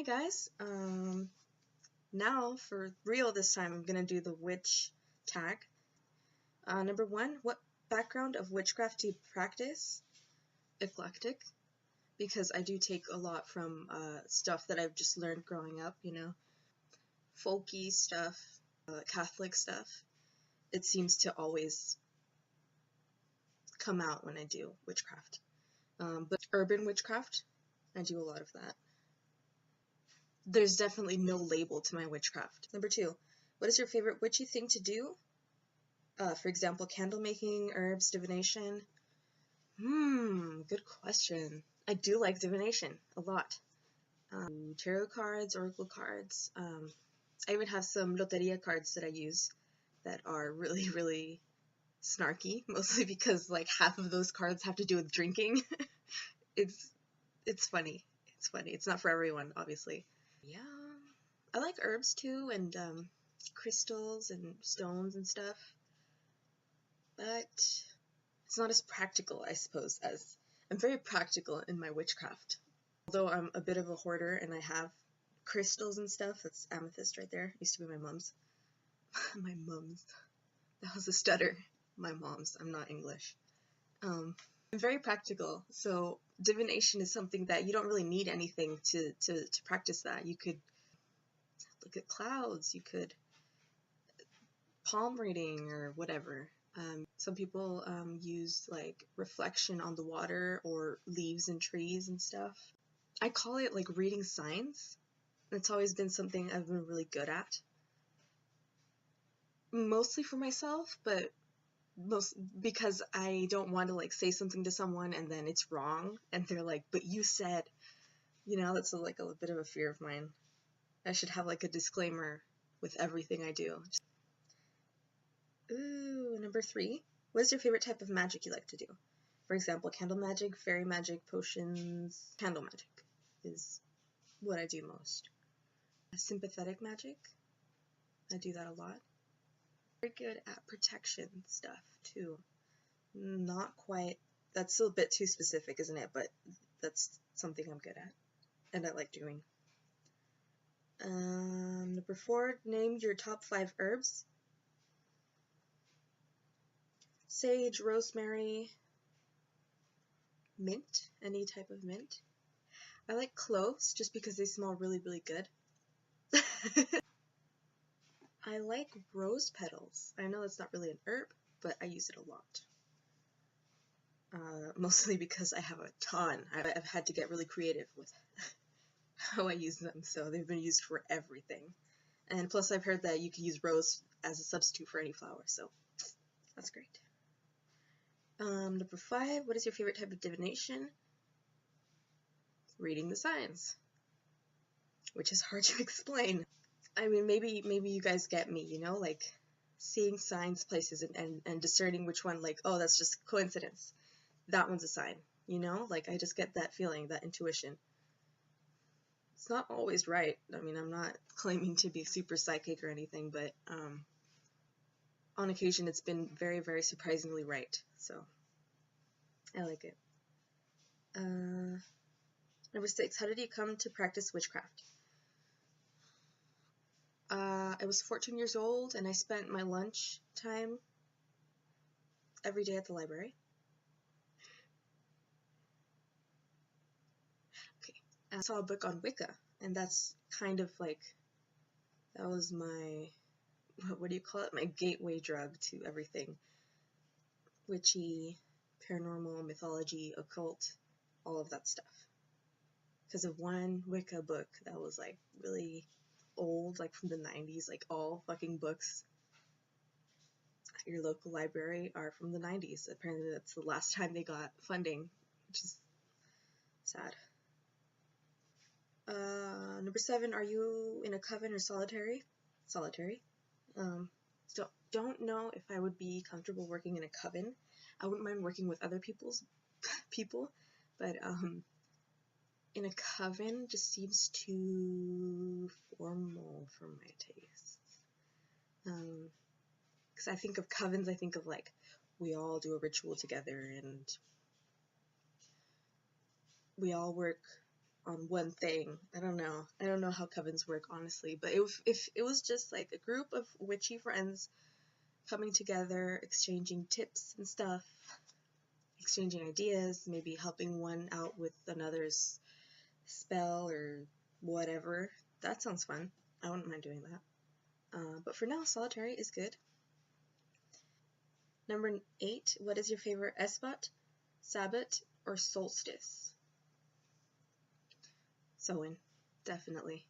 Hi guys, now for real this time I'm gonna do the witch tag. Number one, what background of witchcraft do you practice? Eclectic, because I do take a lot from stuff that I've just learned growing up, you know, folky stuff, Catholic stuff. It seems to always come out when I do witchcraft. But urban witchcraft, I do a lot of that. There's definitely no label to my witchcraft. Number two, what is your favorite witchy thing to do? For example, candle making, herbs, divination. Good question. I do like divination a lot. Tarot cards, oracle cards. I even have some loteria cards that I use that are really, really snarky, mostly because like half of those cards have to do with drinking. It's funny. It's funny. It's not for everyone, obviously. Yeah, I like herbs too, and crystals and stones and stuff, but it's not as practical, I suppose, as I'm very practical in my witchcraft. Although I'm a bit of a hoarder and I have crystals and stuff. That's amethyst right there. Used to be my mom's. My mom's. That was a stutter. My mom's. I'm not English. I'm very practical, so divination is something that you don't really need anything to practice that. You could look at clouds, you could palm reading or whatever. Some people use like reflection on the water or leaves and trees and stuff. I call it like reading signs. It's always been something I've been really good at. Mostly for myself, but most because I don't want to like say something to someone and then it's wrong and they're like, but you said, you know, that's like a bit of a fear of mine. I should have like a disclaimer with everything I do. Ooh, number three. What is your favorite type of magic you like to do? For example, candle magic, fairy magic, potions. Candle magic is what I do most. Sympathetic magic, I do that a lot. Very good at protection stuff too. Not quite, that's a bit too specific, isn't it? But that's something I'm good at and I like doing. Number four, name your top 5 herbs. Sage, rosemary, mint, any type of mint. I like cloves just because they smell really, really good. I like rose petals. I know that's not really an herb, but I use it a lot. Mostly because I have a ton. I've had to get really creative with how I use them, so they've been used for everything. And plus I've heard that you can use rose as a substitute for any flower, so that's great. Number 5, what is your favorite type of divination? Reading the signs, which is hard to explain. I mean, maybe you guys get me, you know, like seeing signs, places, and discerning which one, like, oh, that's just coincidence. That one's a sign, you know? Like, I just get that feeling, that intuition. It's not always right. I mean, I'm not claiming to be super psychic or anything, but on occasion it's been very, very surprisingly right, so I like it. Number 6, how did you come to practice witchcraft? I was 14 years old and I spent my lunch time every day at the library. Okay, I saw a book on Wicca, and that's kind of like, that was my, what do you call it, my gateway drug to everything. Witchy, paranormal, mythology, occult, all of that stuff. Because of one Wicca book that was like really old, like from the 90s, like all fucking books at your local library are from the 90s. Apparently that's the last time they got funding, which is sad. Number 7, are you in a coven or solitary? Solitary. Don't know if I would be comfortable working in a coven. I wouldn't mind working with other people's people, but in a coven just seems too formal for my tastes. Because I think of covens, I think of like, we all do a ritual together and we all work on one thing. I don't know. I don't know how covens work, honestly, but if it was just like a group of witchy friends coming together, exchanging tips and stuff, exchanging ideas, maybe helping one out with another's spell or whatever, that sounds fun. I wouldn't mind doing that. But for now, solitary is good. Number 8, what is your favorite Esbat, Sabbat, or Solstice? Samhain, definitely.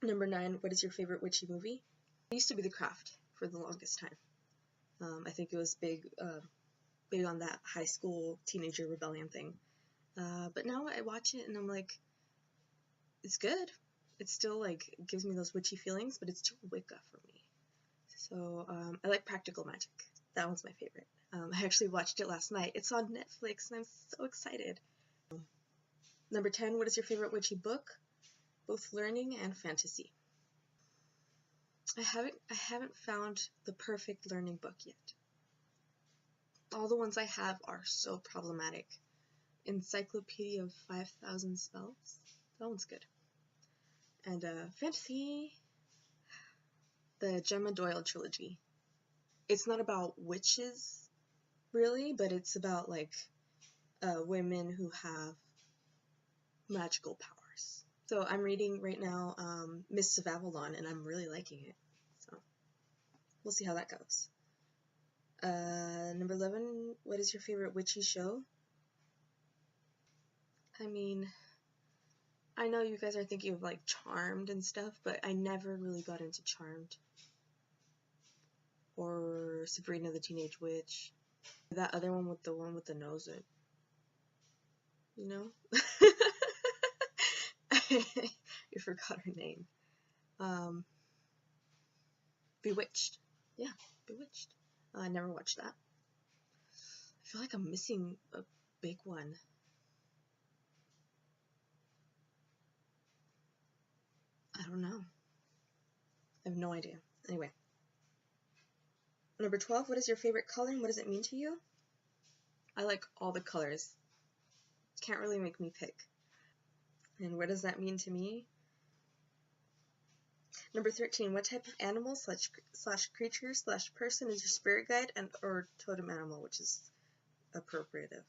Number 9, what is your favorite witchy movie? It used to be The Craft for the longest time. I think it was big on that high school teenager rebellion thing. But now I watch it and I'm like, it's good. It still like gives me those witchy feelings, but it's too Wicca for me. So I like Practical Magic. That one's my favorite. I actually watched it last night. It's on Netflix and I'm so excited. Number 10, what is your favorite witchy book? Both learning and fantasy. I haven't found the perfect learning book yet. All the ones I have are so problematic. Encyclopedia of 5,000 Spells. That one's good. And fantasy, the Gemma Doyle trilogy. It's not about witches, really, but it's about like women who have magical powers. So I'm reading right now Mists of Avalon, and I'm really liking it. So we'll see how that goes. Number 11, what is your favorite witchy show? I mean, I know you guys are thinking of like Charmed and stuff, but I never really got into Charmed. Or Sabrina the Teenage Witch. That other one with the nose in. You know? You forgot her name. Bewitched. Yeah, Bewitched. I never watched that. I feel like I'm missing a big one. I don't know. I have no idea. Anyway. Number 12, what is your favorite color and what does it mean to you? I like all the colors. Can't really make me pick. And what does that mean to me? Number 13, what type of animal slash creature slash person is your spirit guide and or totem animal, which is appropriative.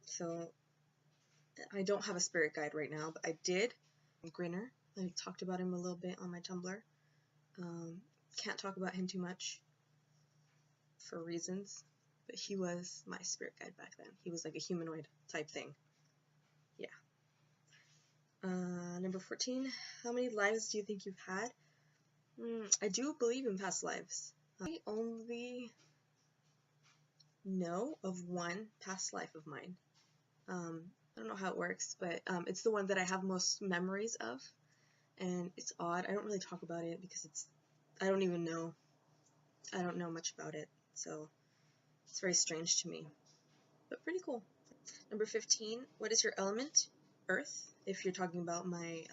So I don't have a spirit guide right now, but I did. Grinner. I talked about him a little bit on my Tumblr. Can't talk about him too much for reasons, but he was my spirit guide back then. He was like a humanoid type thing. Yeah. Number 14, how many lives do you think you've had? I do believe in past lives. I only know of one past life of mine. I don't know how it works, but it's the one that I have most memories of, and it's odd. I don't really talk about it because I don't know much about it, so it's very strange to me, but pretty cool. Number 15, what is your element? Earth. If you're talking about my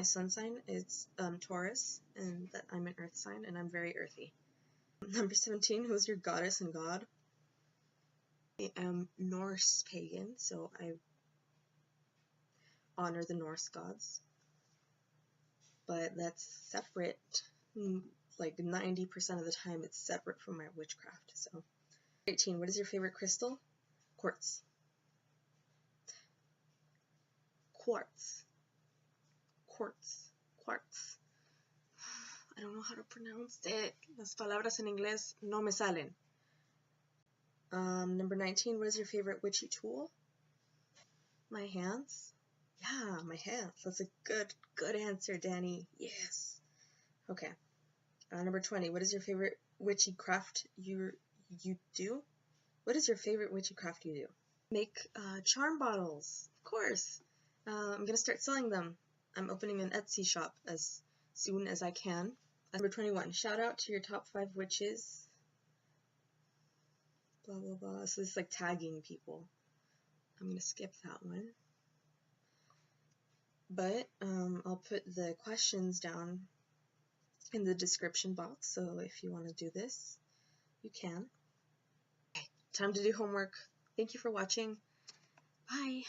sun sign, it's Taurus, and that I'm an earth sign, and I'm very earthy. Number 17, who's your goddess and god? I am Norse pagan, so I honor the Norse gods, but that's separate. Like 90% of the time it's separate from my witchcraft. So 18, what is your favorite crystal? Quartz. Quartz. Quartz. Quartz. I don't know how to pronounce it. Las palabras en inglés no me salen. Number 19, what is your favorite witchy tool? My hands. Yeah, my hands. That's a good answer, Danny. Yes. Okay. Number 20, what is your favorite witchy craft you do? What is your favorite witchy craft you do? Make charm bottles, of course. I'm gonna start selling them. I'm opening an Etsy shop as soon as I can. Number 21, shout out to your top 5 witches. Blah blah blah. So this is like tagging people. I'm gonna skip that one. But I'll put the questions down in the description box, so if you want to do this, you can. Okay, time to do homework. Thank you for watching. Bye!